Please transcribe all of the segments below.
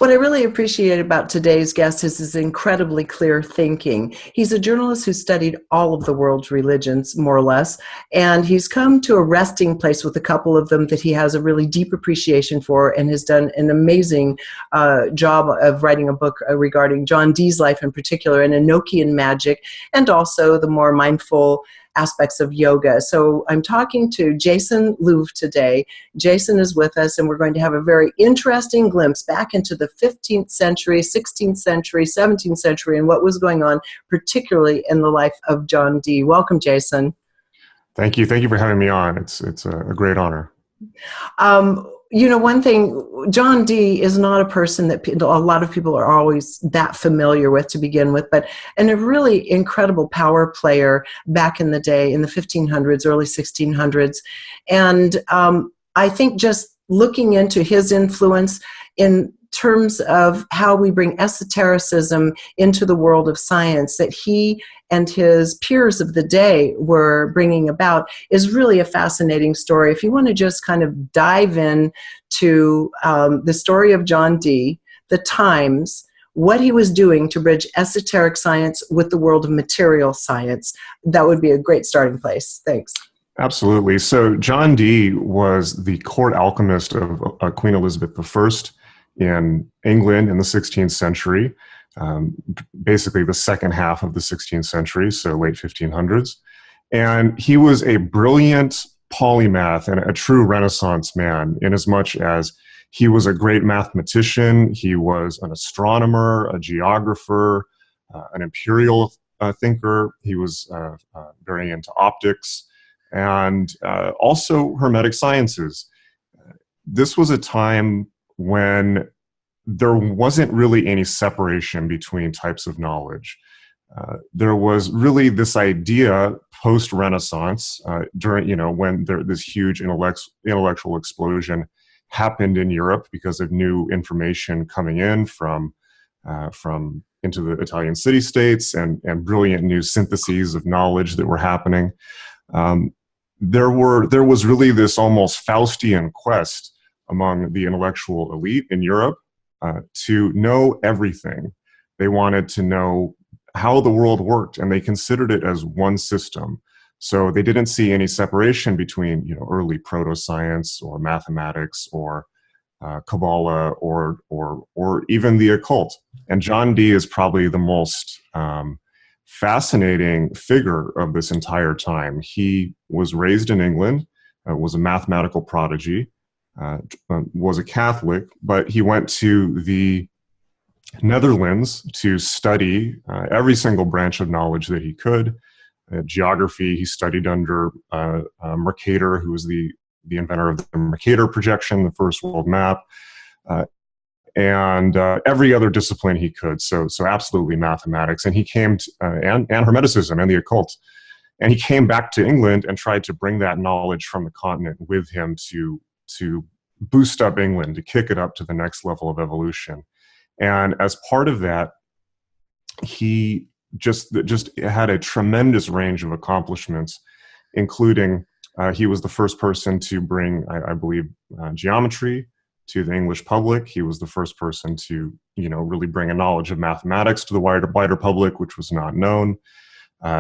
What I really appreciate about today's guest is his incredibly clear thinking. He's a journalist who studied all of the world's religions, more or less, and he's come to a resting place with a couple of them that he has a really deep appreciation for, and has done an amazing job of writing a book regarding John Dee's life in particular, and Enochian Magik, and also the more mindful aspects of yoga. So I'm talking to Jason Louv today. Jason is with us, and we're going to have a very interesting glimpse back into the 15th century, 16th century, 17th century, and what was going on, particularly in the life of John Dee. Welcome, Jason. Thank you. Thank you for having me on. It's a great honor. You know, one thing, John Dee is not a person that a lot of people are always that familiar with to begin with, and a really incredible power player back in the day, in the 1500s, early 1600s. And I think just looking into his influence in terms of how we bring esotericism into the world of science that he and his peers of the day were bringing about is really a fascinating story. If you want to just kind of dive in to the story of John Dee, the times, what he was doing to bridge esoteric science with the world of material science, that would be a great starting place. Thanks. Absolutely. So John Dee was the court alchemist of Queen Elizabeth I in England in the 16th century, basically the second half of the 16th century, so late 1500s. And he was a brilliant polymath and a true Renaissance man, in as much as he was a great mathematician, he was an astronomer, a geographer, an imperial thinker. He was very into optics and also Hermetic sciences. This was a time when there wasn't really any separation between types of knowledge. There was really this idea post-Renaissance, during, when this huge intellectual explosion happened in Europe because of new information coming in from into the Italian city-states and brilliant new syntheses of knowledge that were happening. There was really this almost Faustian quest among the intellectual elite in Europe to know everything. They wanted to know how the world worked, and they considered it as one system. So they didn't see any separation between early proto-science or mathematics or Kabbalah or even the occult. And John Dee is probably the most fascinating figure of this entire time. He was raised in England, was a mathematical prodigy, was a Catholic, but he went to the Netherlands to study every single branch of knowledge that he could. Geography, he studied under Mercator, who was the inventor of the Mercator projection, the first world map, and every other discipline he could. So absolutely mathematics. And he came to, and Hermeticism and the occult. And he came back to England and tried to bring that knowledge from the continent with him to boost up England, to kick it up to the next level of evolution. And as part of that, he just had a tremendous range of accomplishments, including he was the first person to bring, I believe, geometry to the English public. He was the first person to, really bring a knowledge of mathematics to the wider public, which was not known.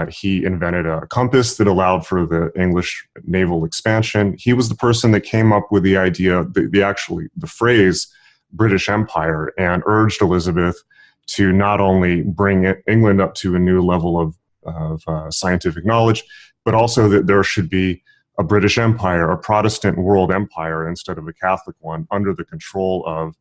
He invented a compass that allowed for the English naval expansion. He was the person that came up with the idea, the phrase British Empire, and urged Elizabeth to not only bring England up to a new level of scientific knowledge, but also that there should be a British Empire, a Protestant world empire instead of a Catholic one, under the control of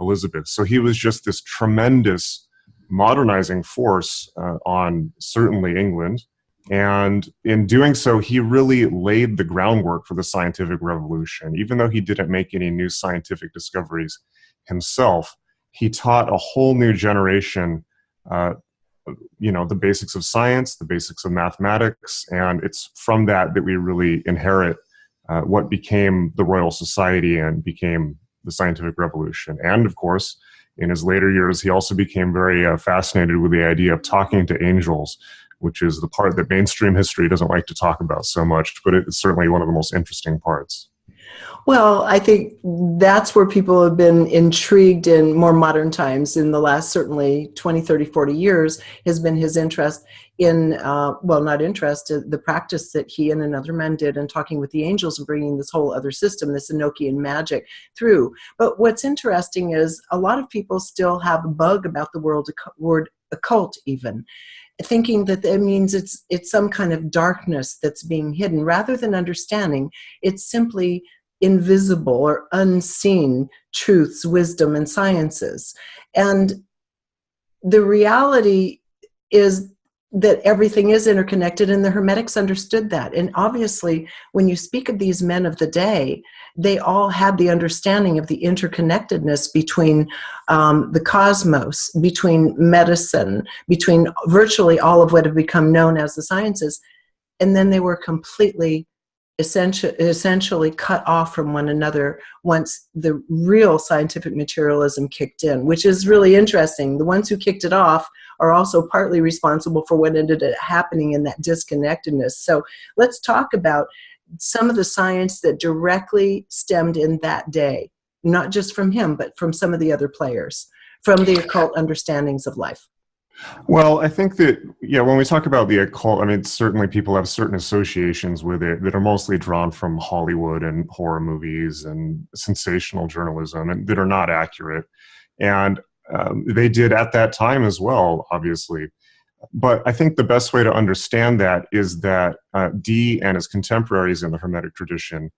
Elizabeth. So he was just this tremendous modernizing force on certainly England. And in doing so, he really laid the groundwork for the scientific revolution. Even though he didn't make any new scientific discoveries himself, he taught a whole new generation, the basics of science, the basics of mathematics, and it's from that we really inherit what became the Royal Society and became the scientific revolution. And of course, in his later years, he also became very fascinated with the idea of talking to angels, which is the part that mainstream history doesn't like to talk about so much, but it's certainly one of the most interesting parts. Well, I think that's where people have been intrigued in more modern times in the last certainly 20, 30, 40 years has been his interest in, well, not interest, the practice that he and another man did in talking with the angels and bringing this whole other system, this Enochian Magik, through. But what's interesting is a lot of people still have a bug about the word occult even, thinking that it means it's some kind of darkness that's being hidden, rather than understanding it's simply invisible or unseen truths, wisdom, and sciences. And the reality is that everything is interconnected, and the Hermetics understood that. And obviously, when you speak of these men of the day, they all had the understanding of the interconnectedness between the cosmos, between medicine, between virtually all of what have become known as the sciences. And then they were completely essentially cut off from one another once the real scientific materialism kicked in, which is really interesting. The ones who kicked it off are also partly responsible for what ended up happening in that disconnectedness. So let's talk about some of the science that directly stemmed in that day, not just from him, but from some of the other players, from the occult understandings of life. Well, I think that, yeah, when we talk about the occult, I mean, certainly people have certain associations with it that are mostly drawn from Hollywood and horror movies and sensational journalism, and that are not accurate. And they did at that time as well, obviously. But I think the best way to understand that is that Dee and his contemporaries in the Hermetic tradition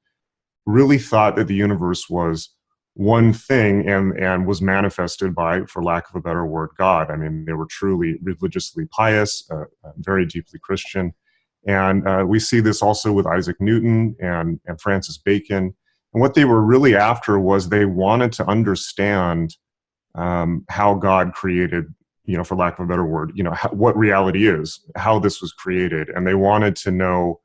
really thought that the universe was one thing and was manifested by, for lack of a better word, God. I mean, they were truly religiously pious, very deeply Christian. And we see this also with Isaac Newton and Francis Bacon. And what they were really after was they wanted to understand how God created, for lack of a better word, what reality is, how this was created. And they wanted to know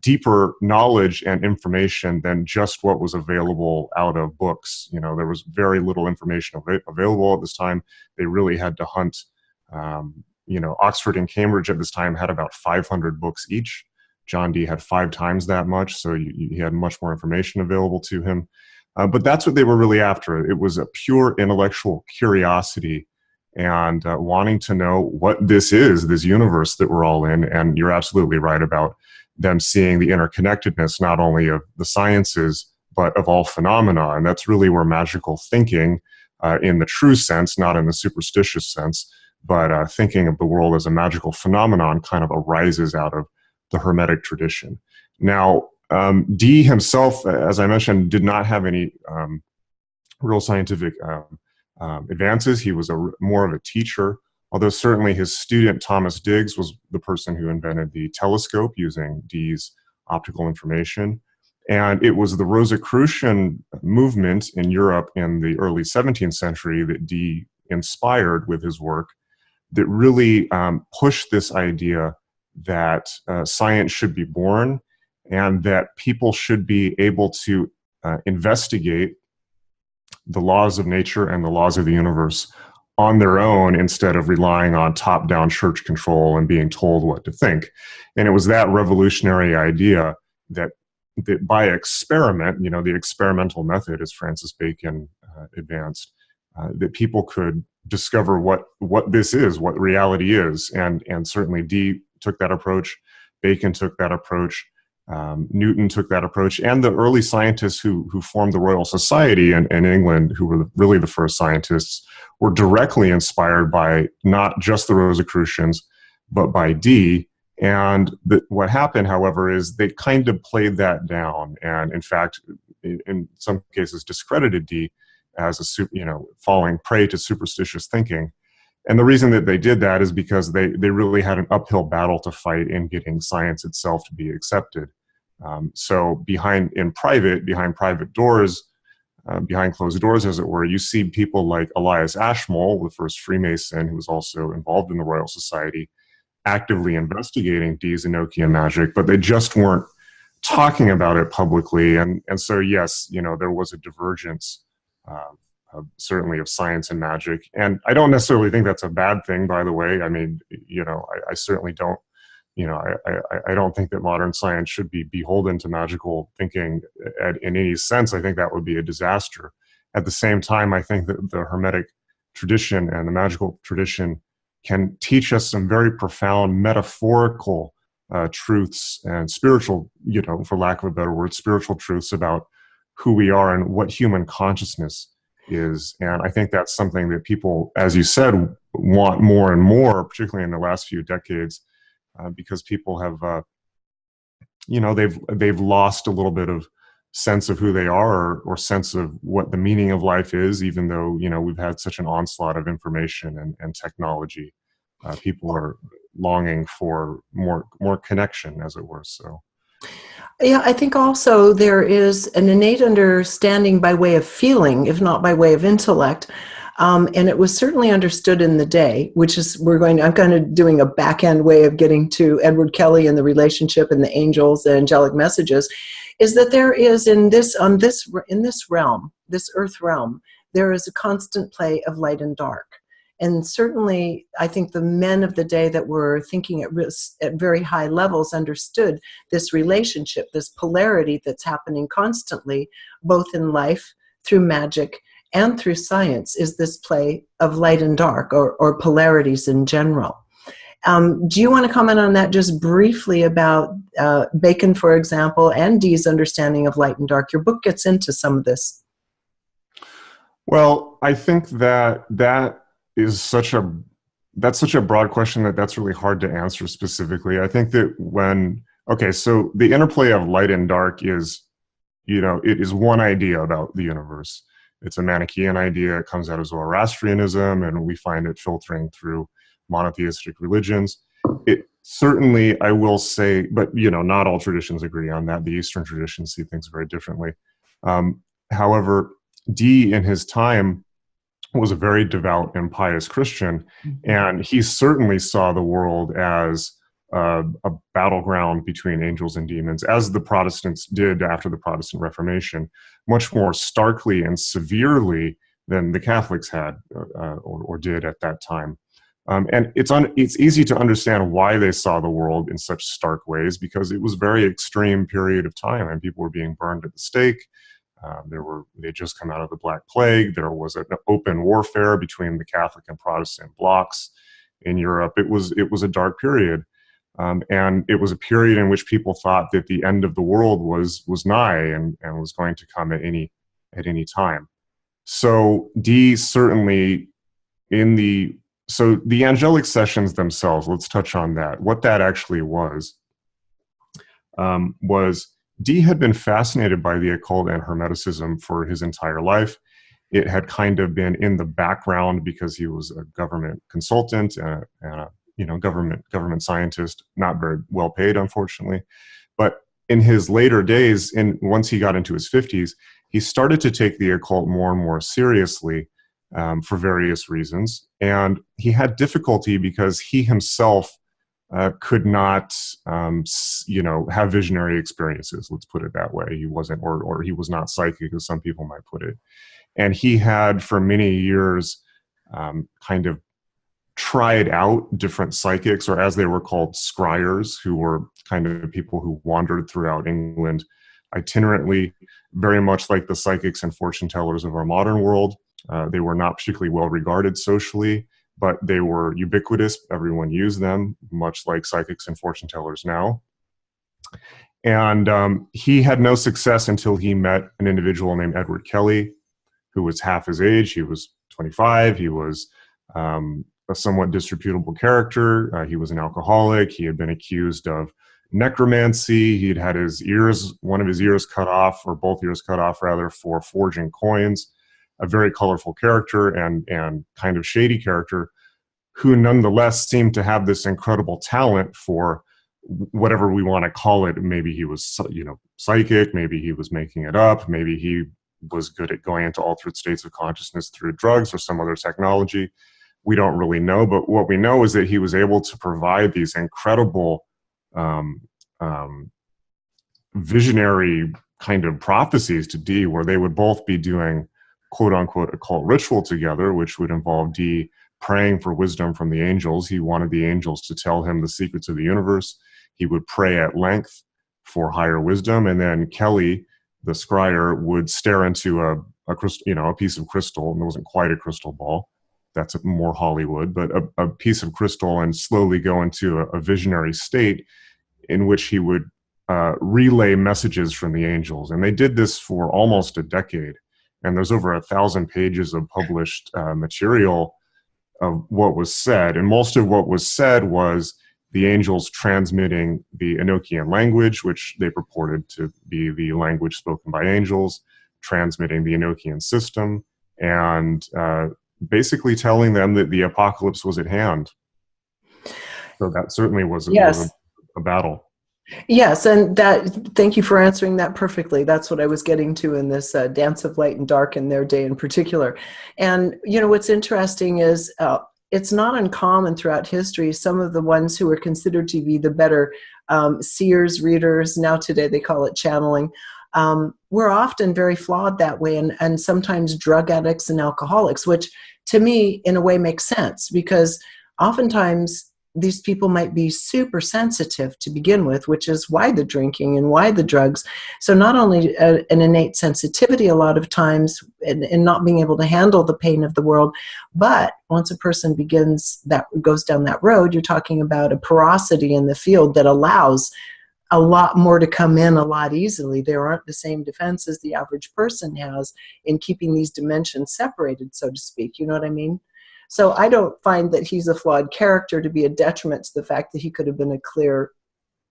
deeper knowledge and information than just what was available out of books. There was very little information available at this time. They really had to hunt. Oxford and Cambridge at this time had about 500 books each. John Dee had 5 times that much, so he had much more information available to him. But that's what they were really after. It was a pure intellectual curiosity and wanting to know what this is, this universe that we're all in. And you're absolutely right about them seeing the interconnectedness not only of the sciences, but of all phenomena. And that's really where magical thinking, in the true sense, not in the superstitious sense, but thinking of the world as a magical phenomenon kind of arises out of the Hermetic tradition. Now, Dee himself, as I mentioned, did not have any real scientific advances. He was more of a teacher. Although certainly his student, Thomas Digges, was the person who invented the telescope using Dee's optical information. And it was the Rosicrucian movement in Europe in the early 17th century that Dee inspired with his work that really pushed this idea that science should be born and that people should be able to investigate the laws of nature and the laws of the universe on their own instead of relying on top-down church control and being told what to think. And it was that revolutionary idea that by experiment, the experimental method, as Francis Bacon advanced, that people could discover what this is, what reality is. And certainly Dee took that approach, Bacon took that approach, Newton took that approach, and the early scientists who formed the Royal Society in England, who were really the first scientists, were directly inspired by not just the Rosicrucians, but by Dee. And what happened, however, is they kind of played that down, and in fact, in some cases, discredited Dee as falling prey to superstitious thinking. And the reason that they did that is because they really had an uphill battle to fight in getting science itself to be accepted. So behind private doors, behind closed doors, as it were, you see people like Elias Ashmole, the first Freemason, who was also involved in the Royal Society, actively investigating Dee's Enochian Magik, but they just weren't talking about it publicly. And so, yes, there was a divergence, certainly of science and magic. And I don't necessarily think that's a bad thing, by the way. I mean, I certainly don't, I don't think that modern science should be beholden to magical thinking in any sense. I think that would be a disaster. At the same time, I think that the Hermetic tradition and the magical tradition can teach us some very profound metaphorical truths and spiritual, for lack of a better word, spiritual truths about who we are and what human consciousness is. And I think that's something that people, as you said, want more and more, particularly in the last few decades, because people have, they've lost a little bit of sense of who they are, or sense of what the meaning of life is, even though, we've had such an onslaught of information and technology. People are longing for more connection, as it were. So. Yeah, I think also there is an innate understanding by way of feeling, if not by way of intellect. And it was certainly understood in the day, which is, I'm kind of doing a back end way of getting to Edward Kelly and the relationship and the angels and angelic messages, is that there is in this realm, this earth realm, there is a constant play of light and dark. And certainly, I think the men of the day that were thinking at very high levels understood this relationship, this polarity that's happening constantly, both in life, through magic, and through science, is this play of light and dark, or polarities in general. Do you want to comment on that just briefly about Bacon, for example, and Dee's understanding of light and dark? Your book gets into some of this. Well, I think that is such a broad question that's really hard to answer specifically. I think that so the interplay of light and dark is, it is one idea about the universe. It's a Manichaean idea. It comes out of Zoroastrianism, and we find it filtering through monotheistic religions. It certainly, I will say, but not all traditions agree on that. The Eastern traditions see things very differently. However, Dee in his time was a very devout and pious Christian, and he certainly saw the world as a battleground between angels and demons, as the Protestants did after the Protestant Reformation, much more starkly and severely than the Catholics had or did at that time. And it's easy to understand why they saw the world in such stark ways, because it was a very extreme period of time, and people were being burned at the stake. They'd just come out of the Black Plague. There was an open warfare between the Catholic and Protestant blocs in Europe. It was a dark period, and it was a period in which people thought that the end of the world was nigh and was going to come at any time. So Dee certainly so the angelic sessions themselves. Let's touch on that. What that actually was Dee had been fascinated by the occult and Hermeticism for his entire life. It had kind of been in the background because he was a government consultant and a government scientist, not very well paid, unfortunately. But in his later days, once he got into his 50s, he started to take the occult more and more seriously for various reasons. And he had difficulty because he himself could not, have visionary experiences. Let's put it that way. He wasn't, or he was not psychic, as some people might put it. And he had, for many years, kind of tried out different psychics, or as they were called, scryers, who were kind of people who wandered throughout England itinerantly, very much like the psychics and fortune tellers of our modern world. They were not particularly well regarded socially, but they were ubiquitous. Everyone used them, much like psychics and fortune tellers now. And he had no success until he met an individual named Edward Kelly, who was half his age. He was 25. He was a somewhat disreputable character. He was an alcoholic. He had been accused of necromancy. He'd had one of his ears cut off, or both ears cut off, rather, for forging coins. A very colorful character and kind of shady character, who nonetheless seemed to have this incredible talent for whatever we want to call it. Maybe he was, psychic. Maybe he was making it up. Maybe he was good at going into altered states of consciousness through drugs or some other technology. We don't really know, but what we know is that he was able to provide these incredible visionary kind of prophecies to Dee, where they would both be doing quote-unquote occult ritual together, which would involve Dee praying for wisdom from the angels. He wanted the angels to tell him the secrets of the universe. he would pray at length for higher wisdom, and then Kelly, the scryer, would stare into a crystal, a piece of crystal, and it wasn't quite a crystal ball. That's more Hollywood, but a piece of crystal, and slowly go into a visionary state in which he would relay messages from the angels. And they did this for almost a decade. And there's over 1,000 pages of published material of what was said. And most of what was said was the angels transmitting the Enochian language, which they purported to be the language spoken by angels, transmitting the Enochian system, and basically telling them that the apocalypse was at hand. So that certainly was a battle. Yes, and thank you for answering that perfectly. That's what I was getting to in this dance of light and dark in their day in particular. And, what's interesting is it's not uncommon throughout history. Some of the ones who are considered to be the better seers, readers, now today they call it channeling, were often very flawed that way, and sometimes drug addicts and alcoholics, which to me in a way makes sense, because oftentimes these people might be super sensitive to begin with, which is why the drinking and why the drugs. So not only an innate sensitivity a lot of times in not being able to handle the pain of the world, but once a person goes down that road, you're talking about a porosity in the field that allows a lot more to come in a lot easily. There aren't the same defenses the average person has in keeping these dimensions separated, so to speak. You know what I mean? So I don't find that he's a flawed character to be a detriment to the fact that he could have been a clear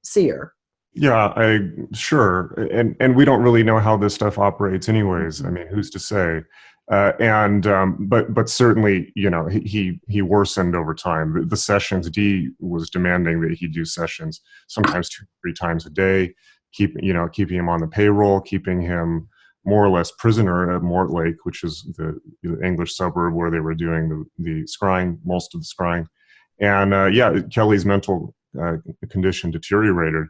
seer. Yeah, sure. And we don't really know how this stuff operates anyways. I mean, who's to say? But certainly, he worsened over time. The sessions, Dee was demanding that he do sessions sometimes 2-3 times a day, keeping him on the payroll, keeping him more or less prisoner at Mortlake, which is the English suburb where they were doing the scrying, most of the scrying. And Kelly's mental condition deteriorated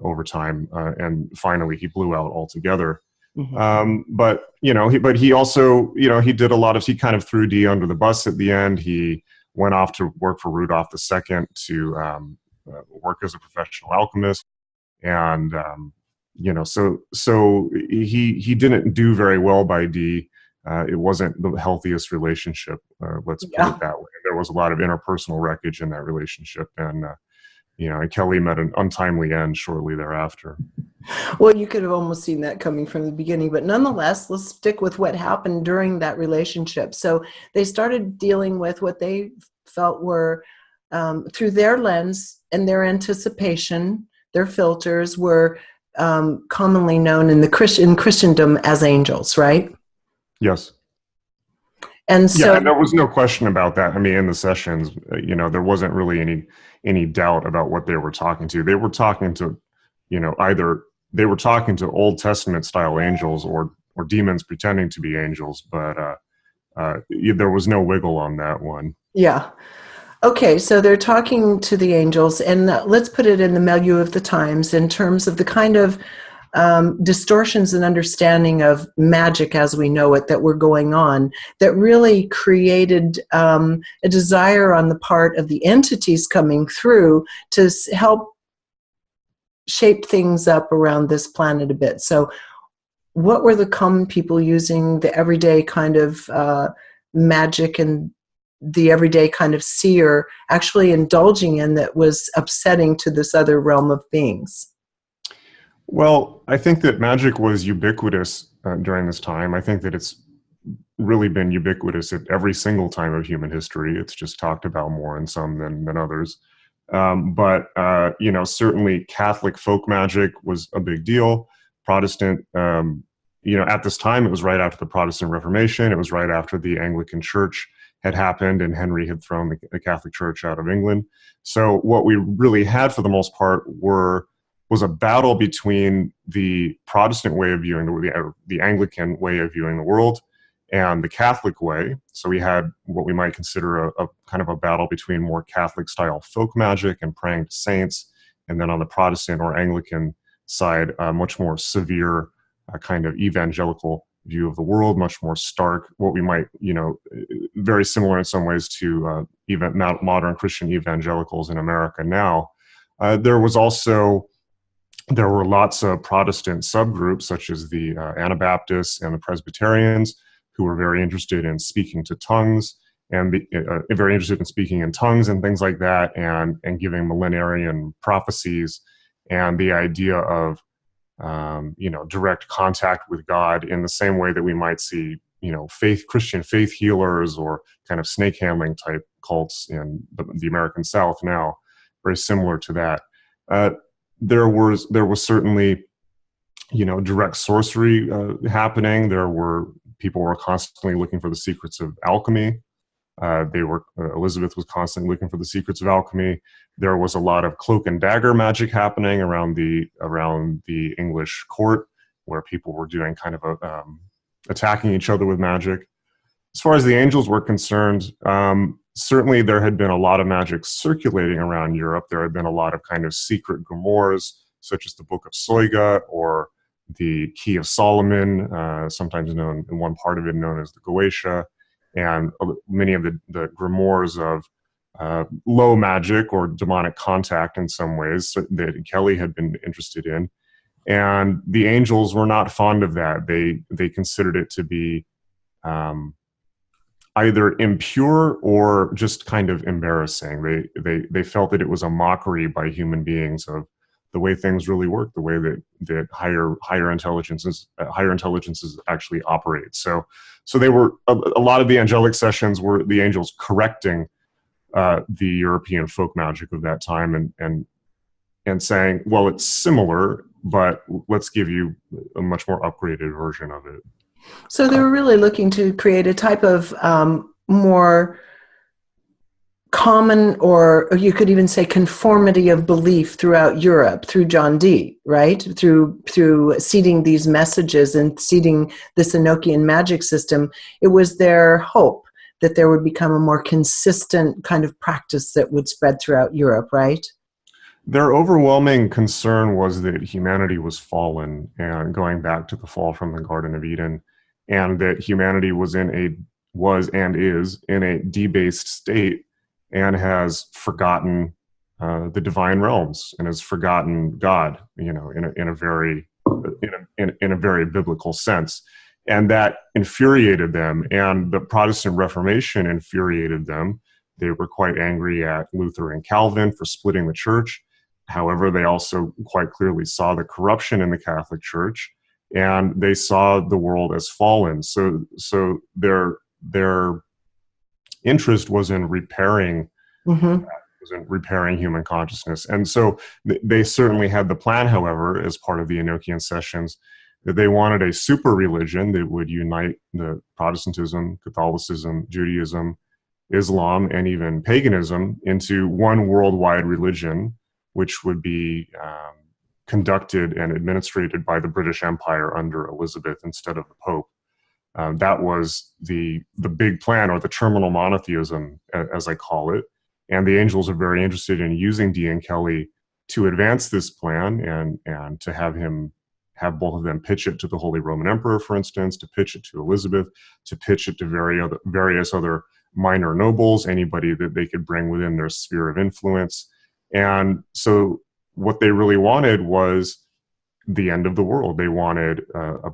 over time, and finally he blew out altogether. Mm-hmm. But he also, he did a lot of, he kind of threw Dee under the bus at the end. He went off to work for Rudolph II to work as a professional alchemist. And, so he didn't do very well by Dee. It wasn't the healthiest relationship, let's put it that way. There was a lot of interpersonal wreckage in that relationship. And, and Kelly met an untimely end shortly thereafter. Well, you could have almost seen that coming from the beginning, but nonetheless, let's stick with what happened during that relationship. So they started dealing with what they felt were, through their lens and their anticipation, their filters were commonly known in Christendom as angels, right? Yes. And so, and there was no question about that. I mean, in the sessions, there wasn't really any doubt about what they were talking to. They were talking to, either they were talking to Old Testament style angels or demons pretending to be angels, but there was no wiggle on that one. Yeah. Okay, so they're talking to the angels, and let's put it in the milieu of the times in terms of the kind of distortions and understanding of magic as we know it that were going on that really created a desire on the part of the entities coming through to help shape things up around this planet a bit. So what were the common people using the everyday kind of magic and the everyday kind of seer actually indulging in that was upsetting to this other realm of beings? Well, I think that magic was ubiquitous during this time. I think that it's really been ubiquitous at every single time of human history. It's just talked about more in some than others. But certainly Catholic folk magic was a big deal. Protestant, at this time, it was right after the Protestant Reformation. It was right after the Anglican Church had happened and Henry had thrown the Catholic Church out of England. So what we really had for the most part was a battle between the Protestant way of viewing the Anglican way of viewing the world and the Catholic way. So we had what we might consider a kind of a battle between more Catholic style folk magic and praying to saints. And then on the Protestant or Anglican side, a much more severe kind of evangelical view of the world, much more stark, what we might, very similar in some ways to even modern Christian evangelicals in America now. There were lots of Protestant subgroups, such as the Anabaptists and the Presbyterians, who were very interested in speaking to tongues and very interested in speaking in tongues and things like that, and giving millenarian prophecies and the idea of direct contact with God in the same way that we might see Christian faith healers or kind of snake handling type cults in the American South now, very similar to that. There was certainly direct sorcery happening. People were constantly looking for the secrets of alchemy. Elizabeth was constantly looking for the secrets of alchemy. There was a lot of cloak and dagger magic happening around the English court, where people were doing kind of attacking each other with magic. As far as the angels were concerned, certainly there had been a lot of magic circulating around Europe. There had been a lot of kind of secret grimoires, such as the Book of Soiga or the Key of Solomon, sometimes known in one part of it known as the Goetia, and many of the grimoires of low magic or demonic contact in some ways that Kelly had been interested in. And the angels were not fond of that. They considered it to be either impure or just kind of embarrassing. They felt that it was a mockery by human beings of the way things really work, the way that higher intelligences actually operate. So they were a lot of the angelic sessions were the angels correcting the European folk magic of that time and saying, well, it's similar, but let's give you a much more upgraded version of it. So they were really looking to create a type of more common, or you could even say conformity of belief throughout Europe through John Dee, right? Through seeding these messages and seeding this Enochian magic system. It was their hope that there would become a more consistent kind of practice that would spread throughout Europe, right? Their overwhelming concern was that humanity was fallen, and going back to the fall from the Garden of Eden, and that humanity was and is in a debased state and has forgotten the divine realms and has forgotten God, in a very biblical sense. And that infuriated them, and the Protestant Reformation infuriated them. They were quite angry at Luther and Calvin for splitting the church. However, they also quite clearly saw the corruption in the Catholic Church, and they saw the world as fallen. So their interest was in repairing human consciousness. And so they certainly had the plan, however, as part of the Enochian sessions, that they wanted a super religion that would unite the Protestantism, Catholicism, Judaism, Islam, and even paganism into one worldwide religion, which would be conducted and administrated by the British Empire under Elizabeth instead of the Pope. That was the big plan, or the terminal monotheism, as I call it. And the angels are very interested in using Dee and Kelly to advance this plan and to have both of them pitch it to the Holy Roman Emperor, for instance, to pitch it to Elizabeth, to pitch it to various other minor nobles, anybody that they could bring within their sphere of influence. And so what they really wanted was the end of the world. They wanted a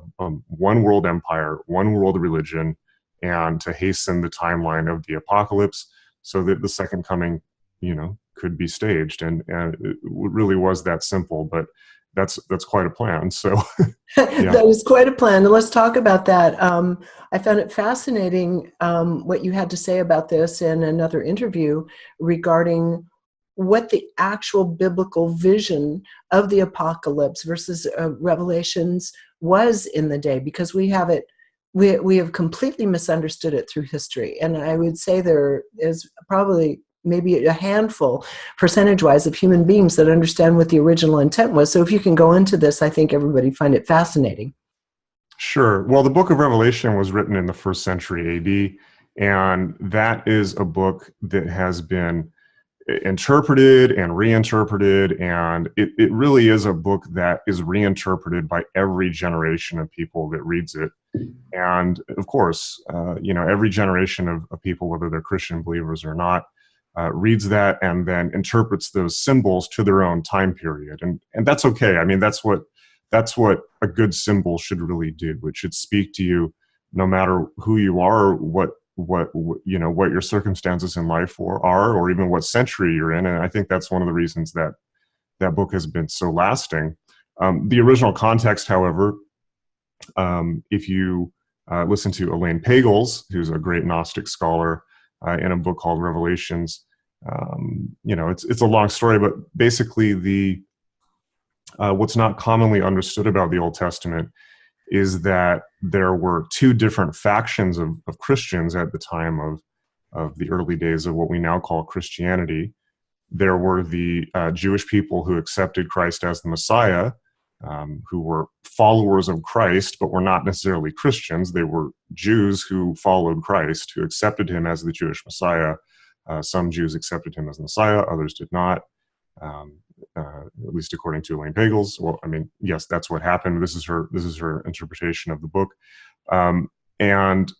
one world empire, one world religion, and to hasten the timeline of the apocalypse so that the second coming, could be staged. And it really was that simple, but that's quite a plan. So yeah. That was quite a plan. Let's talk about that. I found it fascinating what you had to say about this in another interview regarding what the actual biblical vision of the apocalypse versus Revelations was in the day, because we have completely misunderstood it through history. And I would say there is probably maybe a handful, percentage-wise, of human beings that understand what the original intent was. So if you can go into this, I think everybody find it fascinating. Sure. Well, the book of Revelation was written in the 1st century AD, and that is a book that has been interpreted and reinterpreted, and it really is a book that is reinterpreted by every generation of people that reads it. And of course, every generation of people, whether they're Christian believers or not, reads that and then interprets those symbols to their own time period, and that's okay. I mean, that's what a good symbol should really do. It should speak to you, no matter who you are, what you know, what your circumstances in life are, or even what century you're in. And I think that's one of the reasons that that book has been so lasting. The original context, however, if you listen to Elaine Pagels, who's a great Gnostic scholar, in a book called Revelations, you know, it's a long story, but basically the what's not commonly understood about the Old Testament is that there were two different factions of Christians at the time of the early days of what we now call Christianity. There were the Jewish people who accepted Christ as the Messiah, who were followers of Christ, but were not necessarily Christians. They were Jews who followed Christ, who accepted him as the Jewish Messiah. Some Jews accepted him as the Messiah, others did not, at least according to Elaine Pagels. Well, I mean, yes, that's what happened. This is her interpretation of the book. And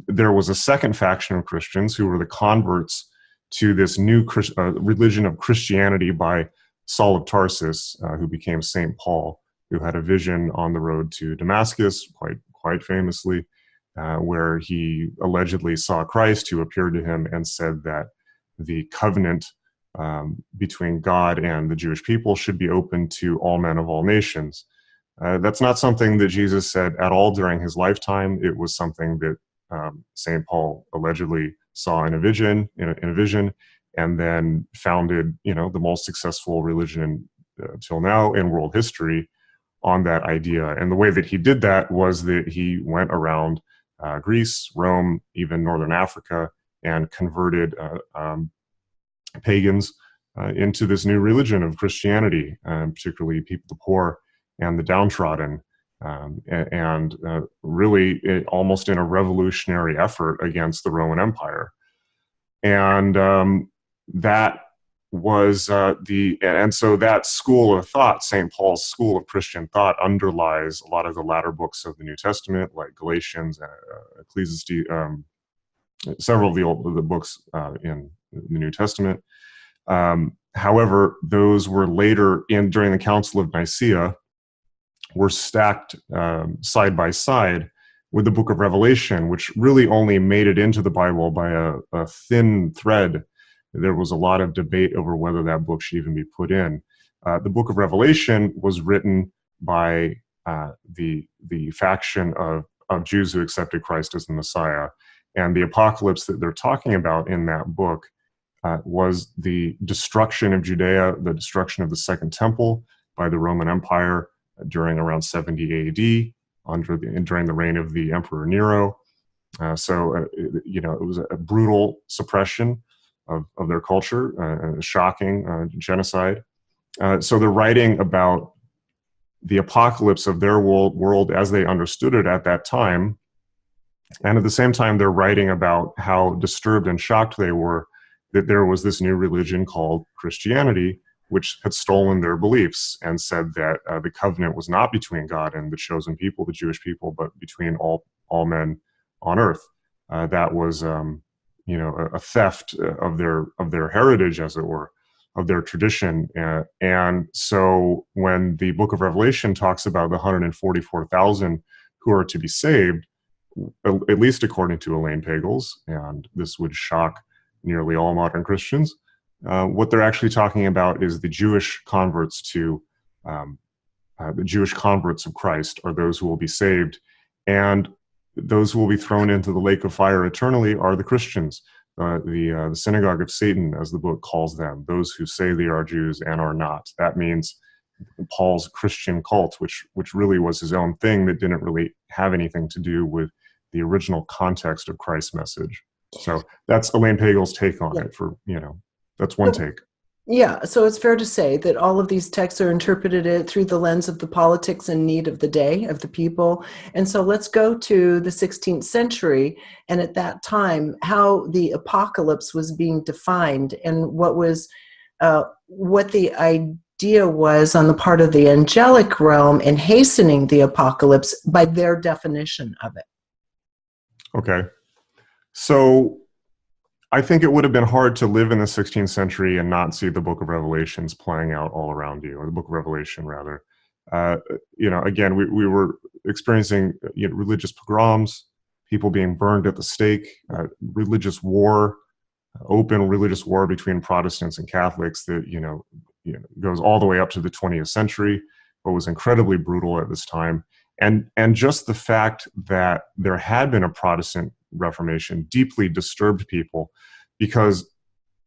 there was a second faction of Christians who were the converts to this new religion of Christianity by Saul of Tarsus, who became Saint Paul, who had a vision on the road to Damascus, quite famously, where he allegedly saw Christ, who appeared to him and said that the covenant between God and the Jewish people should be open to all men of all nations. That's not something that Jesus said at all during his lifetime. It was something that Saint Paul allegedly saw in a vision, and then founded, you know, the most successful religion till now in world history on that idea. And the way that he did that was that he went around Greece, Rome, even Northern Africa, and converted pagans into this new religion of Christianity, particularly people, the poor and the downtrodden, and really almost in a revolutionary effort against the Roman Empire. And that was and so that school of thought, St. Paul's school of Christian thought, underlies a lot of the latter books of the New Testament, like Galatians, Ecclesiastes, several of the books in the New Testament. However, those were later during the Council of Nicaea, were stacked side by side with the book of Revelation, which really only made it into the Bible by a thin thread. There was a lot of debate over whether that book should even be put in. The book of Revelation was written by the faction of Jews who accepted Christ as the Messiah. And the apocalypse that they're talking about in that book was the destruction of Judea, the destruction of the Second Temple by the Roman Empire during around 70 AD, during the reign of the Emperor Nero. You know, it was a brutal suppression of their culture, shocking genocide. So they're writing about the apocalypse of their world as they understood it at that time. And at the same time, they're writing about how disturbed and shocked they were that there was this new religion called Christianity, which had stolen their beliefs and said that the covenant was not between God and the chosen people, the Jewish people, but between all men on earth. That was, you know, a theft of their heritage, as it were, of their tradition. And so when the book of Revelation talks about the 144,000 who are to be saved, at least according to Elaine Pagels, and this would shock nearly all modern Christians, what they're actually talking about is the Jewish converts to the Jewish converts of Christ are those who will be saved, and those who will be thrown into the lake of fire eternally are the Christians, the synagogue of Satan, as the book calls them, those who say they are Jews and are not. That means Paul's Christian cult, which really was his own thing that didn't really have anything to do with the original context of Christ's message. So that's Elaine Pagel's take on it. For, you know, that's one take. Yeah, so it's fair to say that all of these texts are interpreted through the lens of the politics and need of the day, of the people. And so let's go to the 16th century, and at that time, how the apocalypse was being defined, and what the idea was on the part of the angelic realm in hastening the apocalypse by their definition of it. Okay. So I think it would have been hard to live in the 16th century and not see the Book of Revelations playing out all around you, or the Book of Revelation, rather. Again, we were experiencing religious pogroms, people being burned at the stake, religious war, open religious war between Protestants and Catholics that goes all the way up to the 20th century, but was incredibly brutal at this time. And just the fact that there had been a Protestant Reformation deeply disturbed people, because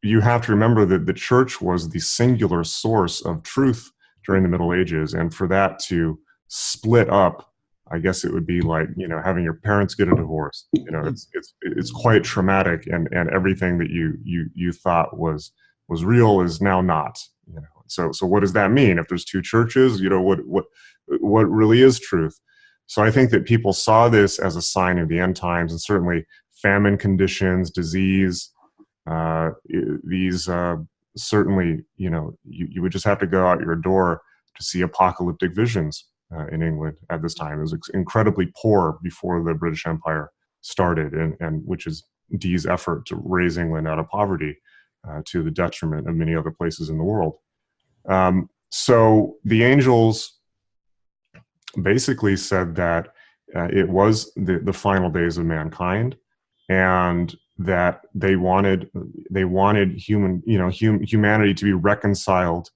you have to remember that the church was the singular source of truth during the Middle Ages, and for that to split up, I guess it would be like having your parents get a divorce. It's quite traumatic, and everything that you thought was real is now not. So what does that mean? If there's two churches, what really is truth? So I think that people saw this as a sign of the end times, and certainly famine conditions, disease, these certainly, you would just have to go out your door to see apocalyptic visions in England at this time. It was incredibly poor before the British Empire started, and which is Dee's effort to raise England out of poverty to the detriment of many other places in the world. So the angels basically said that it was the final days of mankind, and that they wanted humanity to be reconciled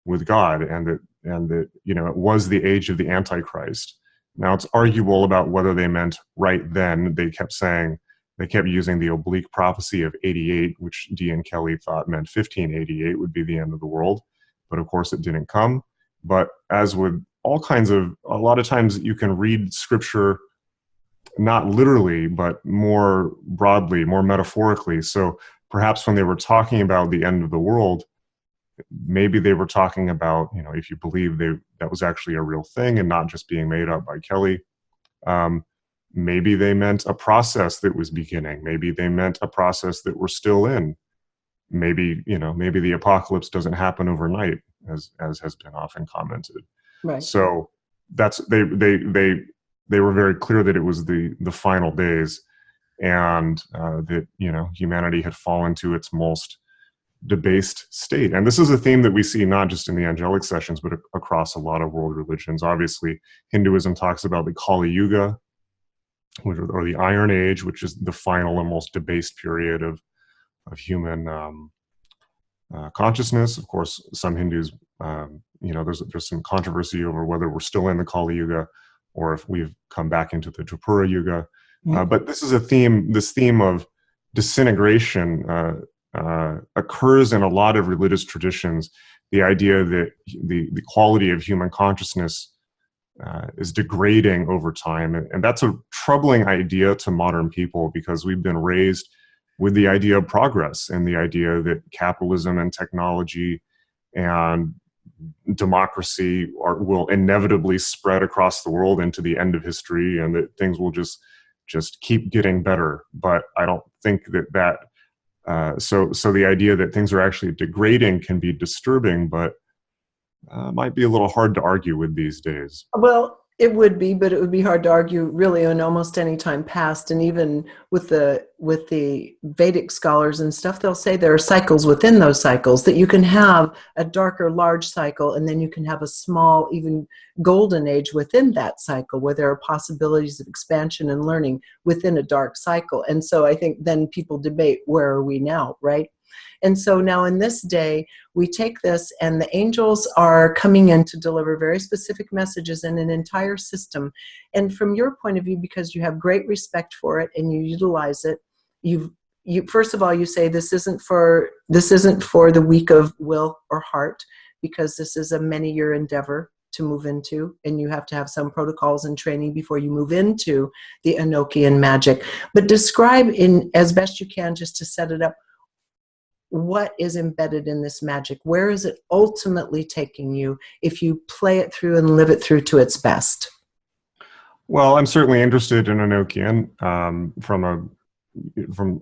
with God, and that it was the age of the Antichrist. Now, it's arguable about whether they meant right then. They kept using the oblique prophecy of 88, which Dee and Kelly thought meant 1588 would be the end of the world, but of course it didn't come. But as with a lot of times you can read scripture not literally, but more broadly, more metaphorically. So perhaps when they were talking about the end of the world, maybe they were talking about, if you believe that was actually a real thing and not just being made up by Kelly. Maybe they meant a process that was beginning. Maybe they meant a process that we're still in. Maybe the apocalypse doesn't happen overnight, as has been often commented. Right. So that's they were very clear that it was the final days, and that humanity had fallen to its most debased state. And this is a theme that we see not just in the angelic sessions, but across a lot of world religions. Obviously, Hinduism talks about the Kali Yuga, or the Iron Age, which is the final and most debased period of human consciousness. Of course, some Hindus, there's some controversy over whether we're still in the Kali Yuga or if we've come back into the Tripura Yuga. But this is a theme. This theme of disintegration occurs in a lot of religious traditions. The idea that the quality of human consciousness is degrading over time. And that's a troubling idea to modern people, because we've been raised with the idea of progress and the idea that capitalism and technology and democracy will inevitably spread across the world into the end of history, and that things will just keep getting better. But I don't think that so the idea that things are actually degrading can be disturbing, but might be a little hard to argue with these days. Well, it would be, but it would be hard to argue really in almost any time past. And even with the Vedic scholars and stuff, they'll say there are cycles within those cycles, that you can have a darker, large cycle, and then you can have a small, even golden age within that cycle, where there are possibilities of expansion and learning within a dark cycle. And so I think then people debate, where are we now, right? And so now in this day, we take this, and the angels are coming in to deliver very specific messages in an entire system. And from your point of view, because you have great respect for it and you utilize it, you first of all, you say this isn't for the weak of will or heart, because this is a many-year endeavor to move into, and you have to have some protocols and training before you move into the Enochian Magik. But describe in as best you can, just to set it up, what is embedded in this magic? Where is it ultimately taking you if you play it through and live it through to its best? Well, I'm certainly interested in Enochian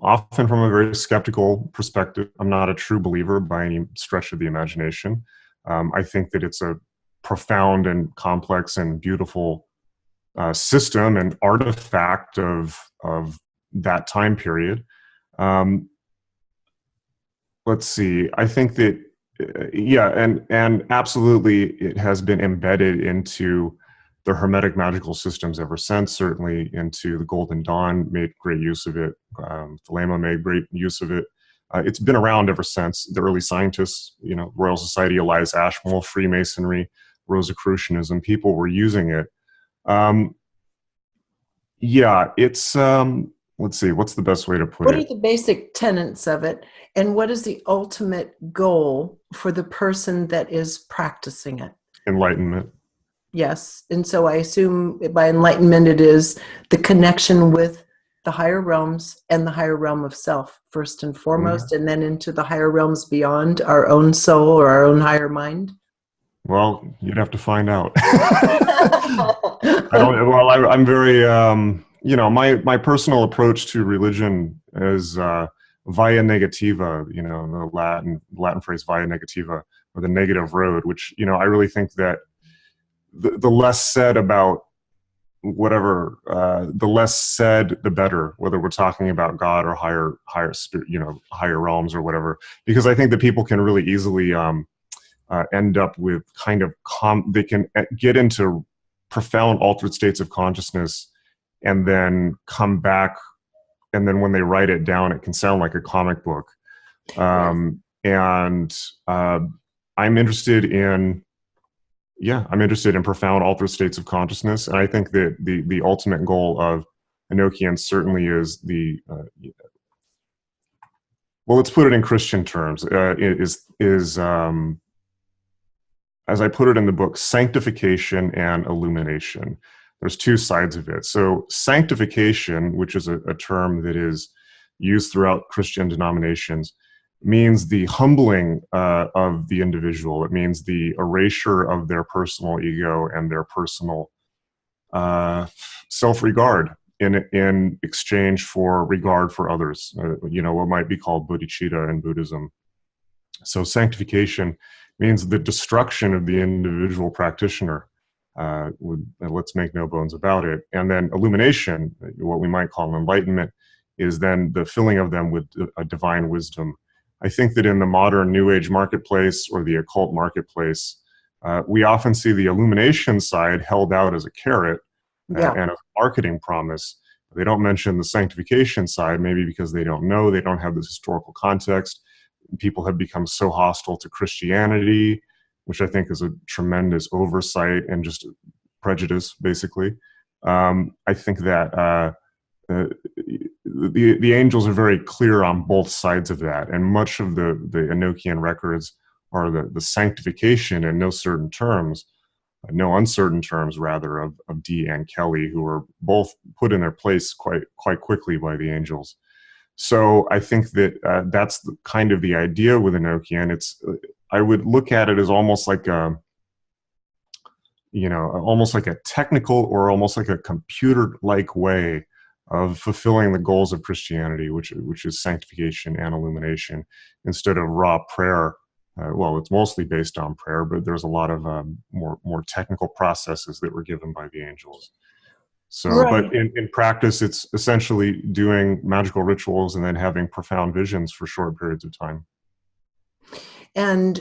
often from a very skeptical perspective. I'm not a true believer by any stretch of the imagination. I think that it's a profound and complex and beautiful system and artifact of that time period. let's see. I think that, yeah, and absolutely, it has been embedded into the Hermetic magical systems ever since. Certainly, into the Golden Dawn made great use of it. Thelema made great use of it. It's been around ever since. The early scientists, Royal Society, Elias Ashmole, Freemasonry, Rosicrucianism, people were using it. Yeah, it's let's see, what's the best way to put What are it? the basic tenets of it, and what is the ultimate goal for the person that is practicing it? Enlightenment. Yes. And so I assume by enlightenment, it is the connection with the higher realms and the higher realm of self, first and Yeah. foremost, and then into the higher realms beyond our own soul or our own higher mind. Well, you'd have to find out. I don't. Well, I'm very. My personal approach to religion is via negativa. The Latin phrase via negativa, or the negative road. Which I really think that the less said about whatever, the less said, the better. Whether we're talking about God or higher spirit, higher realms or whatever. Because I think that people can really easily end up with kind of they can get into profound altered states of consciousness and then come back, and then when they write it down, it can sound like a comic book. And I'm interested in profound altered states of consciousness, and I think that the ultimate goal of Enochian certainly is well, let's put it in Christian terms, is as I put it in the book, sanctification and illumination. There's two sides of it. So sanctification, which is a term that is used throughout Christian denominations, means the humbling of the individual. It means the erasure of their personal ego and their personal self-regard in exchange for regard for others. What might be called bodhicitta in Buddhism. So sanctification means the destruction of the individual practitioner. Let's make no bones about it. And then illumination, what we might call enlightenment, is then the filling of them with a divine wisdom. I think that in the modern New Age marketplace or the occult marketplace, we often see the illumination side held out as a carrot and a marketing promise. They don't mention the sanctification side, maybe because they don't know, they don't have this historical context. People have become so hostile to Christianity, which I think is a tremendous oversight and just prejudice, basically. I think that the angels are very clear on both sides of that, and much of the Enochian records are the sanctification in no uncertain terms, rather, of Dee and Kali, who were both put in their place quite quickly by the angels. So I think that that's kind of the idea with Enochian. I would look at it as almost like almost like a technical or almost like a computer-like way of fulfilling the goals of Christianity, which is sanctification and illumination, instead of raw prayer. Well, it's mostly based on prayer, but there's a lot of more technical processes that were given by the angels. So, Right. but in practice, it's essentially doing magical rituals and then having profound visions for short periods of time. And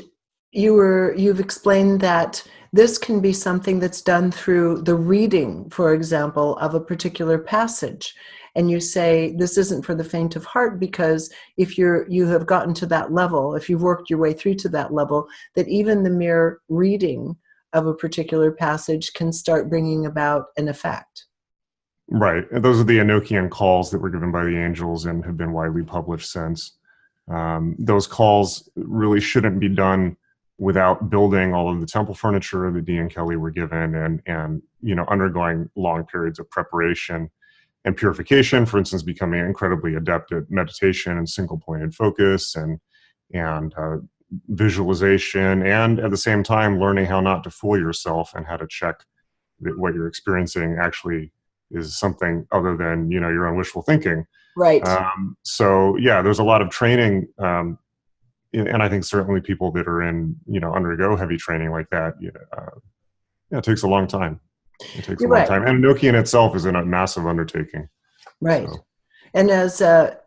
you've explained that this can be something that's done through the reading, for example, of a particular passage. And you say this isn't for the faint of heart, because if you have gotten to that level, if you've worked your way through to that level, that even the mere reading of a particular passage can start bringing about an effect. Right. And those are the Enochian calls that were given by the angels and have been widely published since. Those calls really shouldn't be done without building all of the temple furniture that Dee and Kali were given, and undergoing long periods of preparation and purification. For instance, becoming incredibly adept at meditation and single-pointed focus and visualization, and at the same time learning how not to fool yourself and how to check that what you're experiencing actually is something other than your own wishful thinking. Right. So yeah, there's a lot of training, and I think certainly people that are undergo heavy training like that, it takes a long time. It takes a long time, and Enochian itself is a massive undertaking. Right. So. And as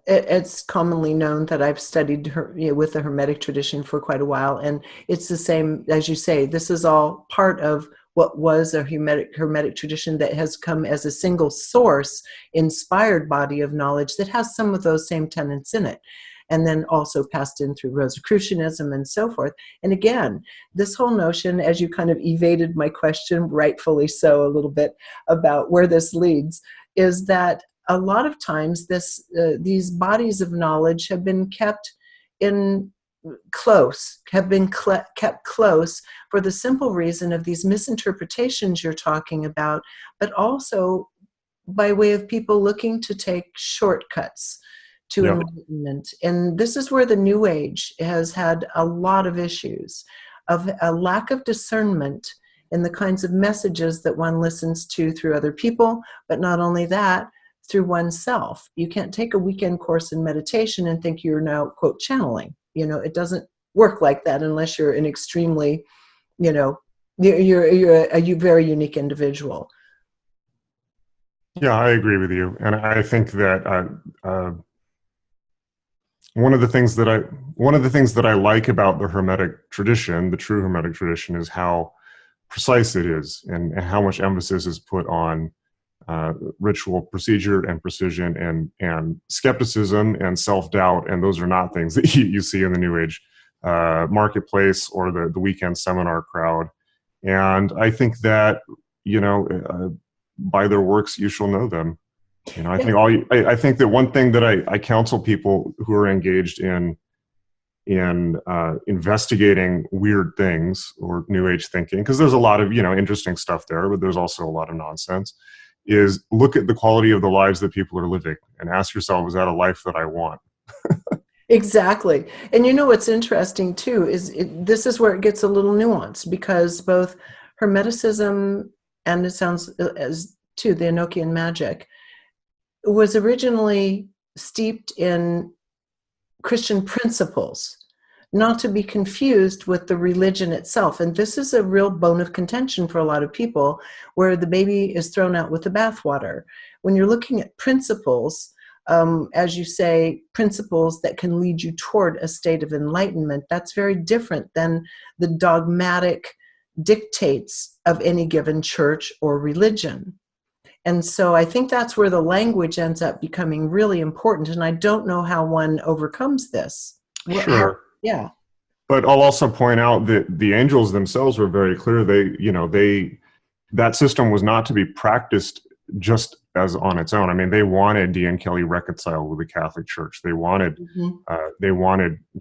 it's commonly known that I've studied with the Hermetic tradition for quite a while, and it's the same as you say. This is all part of what was a Hermetic tradition that has come as a single source, inspired body of knowledge that has some of those same tenets in it, and then also passed in through Rosicrucianism and so forth. And again, this whole notion, as you kind of evaded my question, rightfully so, a little bit about where this leads, is that a lot of times these bodies of knowledge have been kept in close, kept close for the simple reason of these misinterpretations you're talking about, but also by way of people looking to take shortcuts to Yep. enlightenment. And this is where the New Age has had a lot of issues of a lack of discernment in the kinds of messages that one listens to through other people, but not only that, through oneself. You can't take a weekend course in meditation and think you're now, quote, channeling. It doesn't work like that unless you're an extremely, you're a very unique individual. Yeah, I agree with you, and I think that one of the things that I like about the Hermetic tradition, the true Hermetic tradition, is how precise it is, and how much emphasis is put on ritual procedure and precision and skepticism and self-doubt, and those are not things that you see in the New Age marketplace or the weekend seminar crowd. And I think that by their works you shall know them. I think that one thing that I counsel people who are engaged in investigating weird things or New Age thinking, because there's a lot of interesting stuff there, but there's also a lot of nonsense, is look at the quality of the lives that people are living and ask yourself, is that a life that I want? Exactly. And what's interesting too is this is where it gets a little nuanced, because both Hermeticism and, it sounds as too, the Enochian Magik was originally steeped in Christian principles, not to be confused with the religion itself. And this is a real bone of contention for a lot of people, where the baby is thrown out with the bathwater. When you're looking at principles, as you say, principles that can lead you toward a state of enlightenment, that's very different than the dogmatic dictates of any given church or religion. And so I think that's where the language ends up becoming really important. And I don't know how one overcomes this. Sure. Yeah. But I'll also point out that the angels themselves were very clear. That system was not to be practiced just as on its own. I mean, they wanted Dee and Kelly reconciled with the Catholic Church. They wanted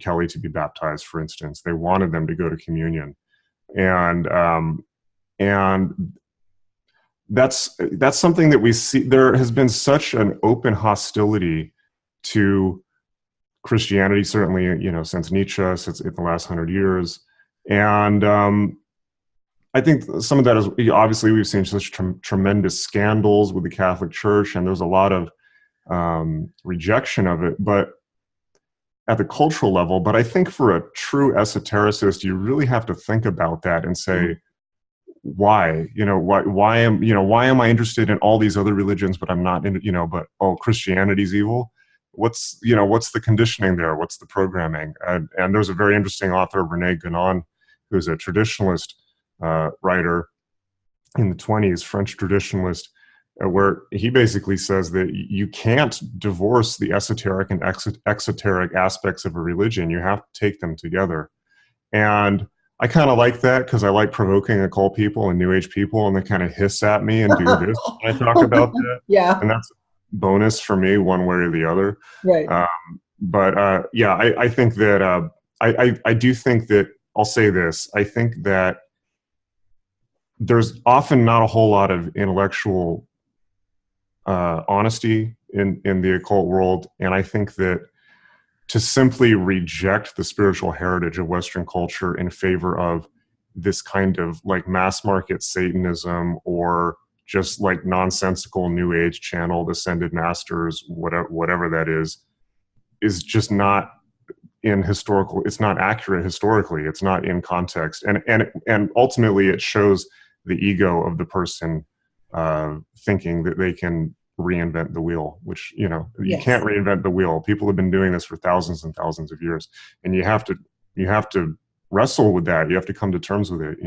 Kelly to be baptized, for instance. They wanted them to go to communion, and that's something that we see. There has been such an open hostility to Christianity, certainly, since Nietzsche, since the last 100 years. And I think some of that is, obviously, we've seen such tremendous scandals with the Catholic Church, and there's a lot of rejection of it, but at the cultural level. But I think for a true esotericist, you really have to think about that and say, why? Why am I interested in all these other religions, but I'm not in, but Christianity's evil? What's the conditioning there? What's the programming? And there's a very interesting author, René Guénon, who's a traditionalist writer in the 1920s, French traditionalist, where he basically says that you can't divorce the esoteric and exoteric aspects of a religion. You have to take them together. And I kind of like that, because I like provoking occult people and New Age people, and they kind of hiss at me and do this when I talk about that. Yeah. And that's bonus for me, one way or the other. Right. I think that I do think that, I'll say this, I think that there's often not a whole lot of intellectual honesty in the occult world, and I think that to simply reject the spiritual heritage of Western culture in favor of this kind of like mass market Satanism, or just like nonsensical New Age channel ascended masters, whatever that is just not it's not accurate historically. It's not in context, and ultimately it shows the ego of the person thinking that they can reinvent the wheel, which, you Yes. can't reinvent the wheel. People have been doing this for thousands and thousands of years, and you have to wrestle with that. You have to come to terms with it,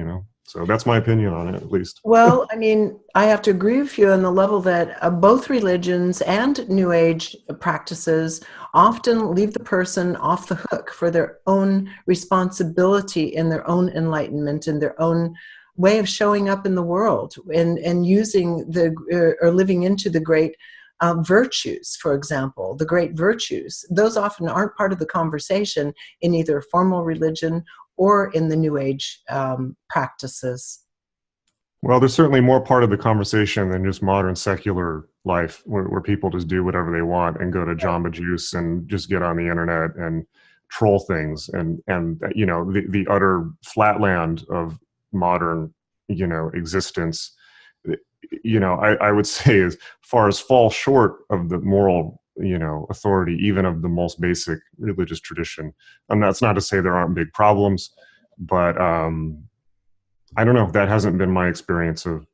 So that's my opinion on it, at least. Well, I mean, I have to agree with you on the level that both religions and New Age practices often leave the person off the hook for their own responsibility in their own enlightenment and their own way of showing up in the world and using or living into the great virtues, for example, the great virtues. Those often aren't part of the conversation in either formal religion or in the New Age practices. Well, there's certainly more part of the conversation than just modern secular life, where people just do whatever they want and go to Jamba Juice and just get on the internet and troll things, and the utter flatland of modern existence. I would say, as far as fall short of the moral authority, even of the most basic religious tradition. And that's not to say there aren't big problems, but I don't know. That hasn't been my experience of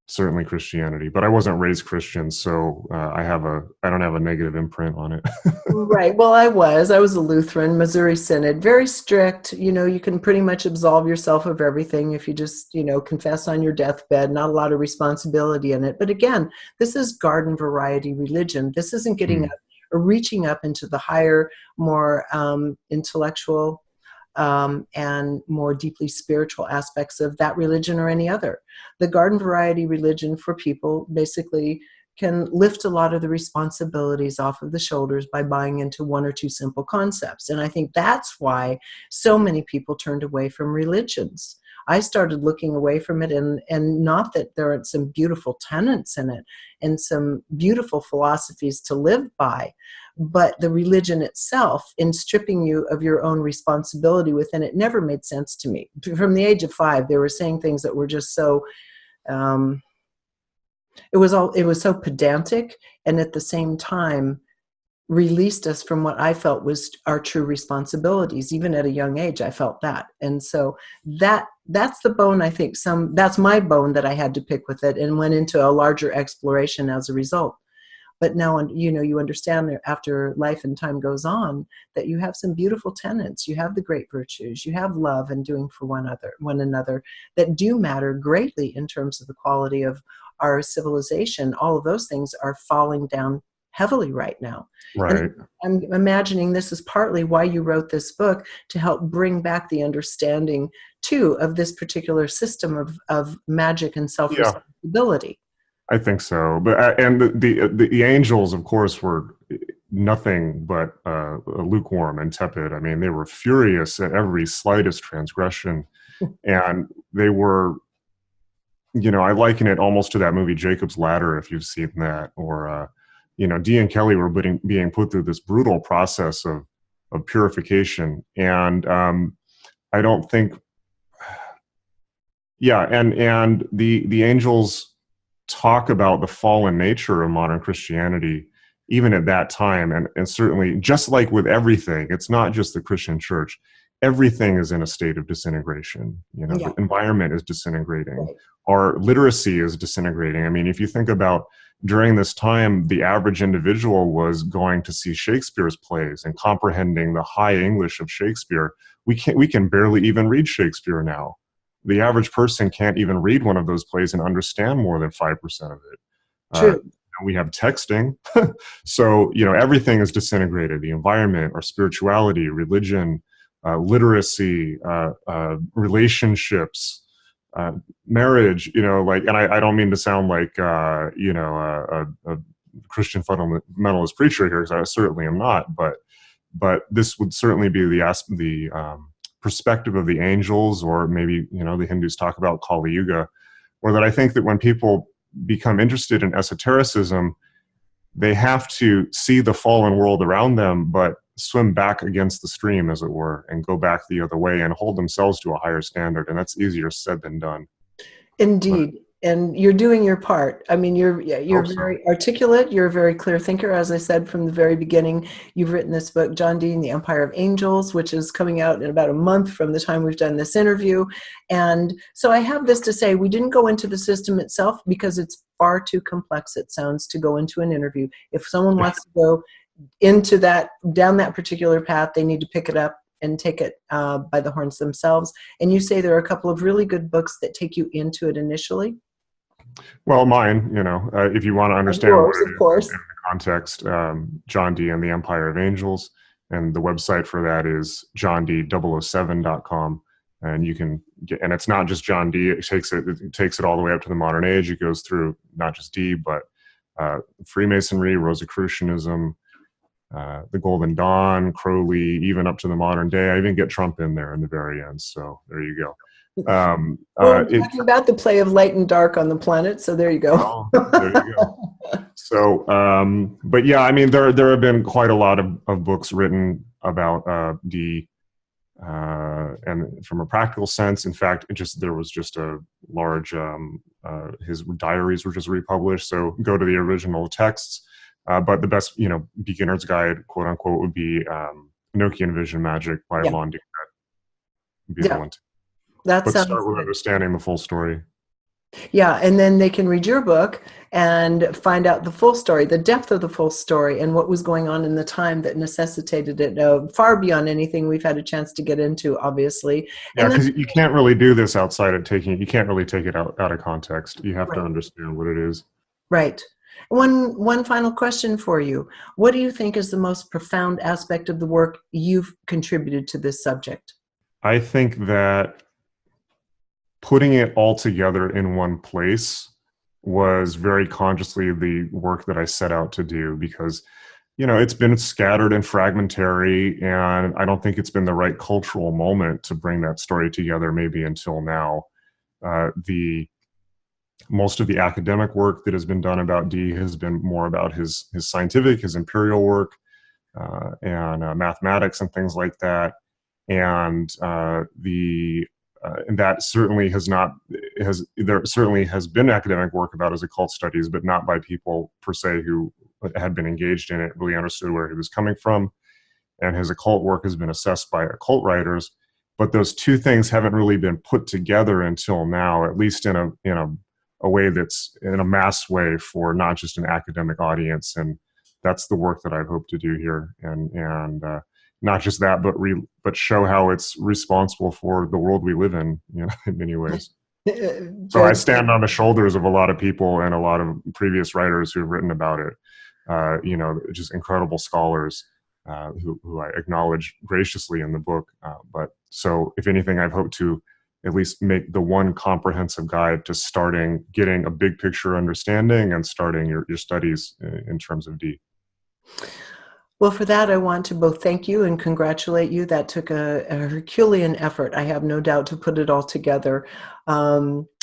certainly Christianity. But I wasn't raised Christian, so I don't have a negative imprint on it. Right. Well, I was a Lutheran, Missouri Synod, very strict. You can pretty much absolve yourself of everything if you just, confess on your deathbed, not a lot of responsibility in it. But again, this is garden variety religion. This isn't getting up or reaching up into the higher, more intellectual and more deeply spiritual aspects of that religion or any other. The garden variety religion for people basically can lift a lot of the responsibilities off of the shoulders by buying into one or two simple concepts. And I think that's why so many people turned away from religions. I started looking away from it, and not that there aren't some beautiful tenets in it and some beautiful philosophies to live by, but the religion itself, in stripping you of your own responsibility within it, never made sense to me. From the age of 5, they were saying things that were just so, it was so pedantic, and at the same time released us from what I felt was our true responsibilities. Even at a young age, I felt that. And so that's the bone, I think, that's my bone that I had to pick with it, and went into a larger exploration as a result. But now, you understand that after life and time goes on, that you have some beautiful tenets. You have the great virtues. You have love and doing for one another that do matter greatly in terms of the quality of our civilization. All of those things are falling down heavily right now. Right. And I'm imagining this is partly why you wrote this book, to help bring back the understanding, too, of this particular system of magic and self-responsibility. I think so, but and the angels, of course, were nothing but lukewarm and tepid. I mean, they were furious at every slightest transgression, and they were, I liken it almost to that movie Jacob's Ladder, if you've seen that, or Dee and Kelly were being put through this brutal process of purification, and I don't think, and the angels talk about the fallen nature of modern Christianity, even at that time. And certainly, just like with everything, it's not just the Christian church. Everything is in a state of disintegration. The environment is disintegrating. Right. Our literacy is disintegrating. I mean, if you think about during this time, the average individual was going to see Shakespeare's plays and comprehending the high English of Shakespeare. We can barely even read Shakespeare now. The average person can't even read one of those plays and understand more than 5% of it. True. We have texting. So, everything is disintegrated. The environment, our spirituality, religion, literacy, relationships, marriage, and I don't mean to sound like, a Christian fundamentalist preacher here, because I certainly am not, but this would certainly be the perspective of the angels, or maybe, the Hindus talk about Kali Yuga, or that I think that when people become interested in esotericism, they have to see the fallen world around them, but swim back against the stream, as it were, and go back the other way and hold themselves to a higher standard. And that's easier said than done. Indeed. and you're doing your part. I mean, you're Hope so. very articulate. You're a very clear thinker, as I said from the very beginning. You've written this book, John Dee and the Empire of Angels, which is coming out in about a month from the time we've done this interview. And so I have this to say: we didn't go into the system itself because it's far too complex, it sounds, to go into an interview. If someone wants to go into that, down that particular path, they need to pick it up and take it by the horns themselves. And you say there are a couple of really good books that take you into it initially. Well, mine, if you want to understand what it is in the context, John Dee and the Empire of Angels, and the website for that is johnd007.com. And you can get, and it's not just John Dee. It takes it all the way up to the modern age. It goes through not just Dee, but Freemasonry, Rosicrucianism, the Golden Dawn, Crowley, even up to the modern day. I even get Trump in there in the very end. So there you go. Well, we're talking about the play of light and dark on the planet, so there you go. Well, there you go. So, but yeah, I mean, there have been quite a lot of books written about Dee, and from a practical sense, in fact, there was just a large, his diaries were just republished, so go to the original texts. But the best, beginner's guide, quote unquote, would be Enochian Magik by John Dee. Would be the one. But start with understanding the full story. Yeah, and then they can read your book and find out the full story, the depth of the full story, and what was going on in the time that necessitated it, far beyond anything we've had a chance to get into, obviously. Yeah, because you can't really do this outside of you can't really take it out of context. You have to understand what it is. Right. One final question for you. What do you think is the most profound aspect of the work you've contributed to this subject? I think that putting it all together in one place was very consciously the work that I set out to do, because, it's been scattered and fragmentary, and I don't think it's been the right cultural moment to bring that story together, maybe until now. Most of the academic work that has been done about Dee has been more about his scientific, his imperial work, and mathematics and things like that. And and that certainly there certainly has been academic work about his occult studies, but not by people per se who had been engaged in it, really understood where he was coming from. And his occult work has been assessed by occult writers, but those two things haven't really been put together until now, at least in a way that's in a mass way for not just an academic audience. And that's the work that I hope to do here. And not just that, but show how it's responsible for the world we live in, in many ways. So I stand on the shoulders of a lot of people and a lot of previous writers who've written about it. Just incredible scholars who I acknowledge graciously in the book. But so, if anything, I've hoped to at least make the one comprehensive guide to getting a big picture understanding and starting your studies in terms of Dee. Well, for that, I want to both thank you and congratulate you. That took a Herculean effort, I have no doubt, to put it all together.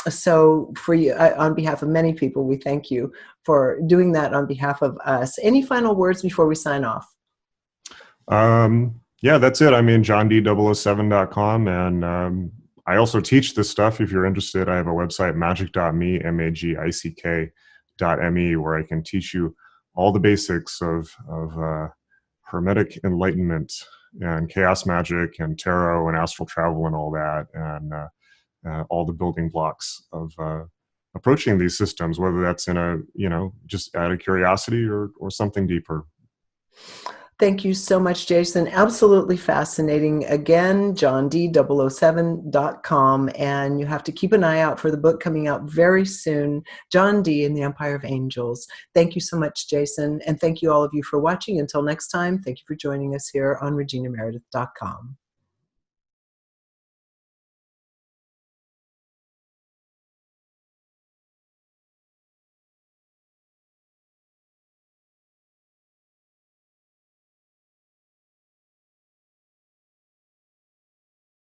So for you, on behalf of many people, we thank you for doing that on behalf of us. Any final words before we sign off? Yeah, that's it. I mean, johnd007.com. And I also teach this stuff. If you're interested, I have a website, magic.me, magick.me, where I can teach you all the basics of Hermetic enlightenment and chaos magic and tarot and astral travel and all that, and all the building blocks of approaching these systems, whether that's in just out of curiosity or something deeper. Thank you so much, Jason. Absolutely fascinating. Again, johnd007.com, and you have to keep an eye out for the book coming out very soon, John Dee and the Empire of Angels. Thank you so much, Jason, and thank you all of you for watching. Until next time, thank you for joining us here on reginameredith.com.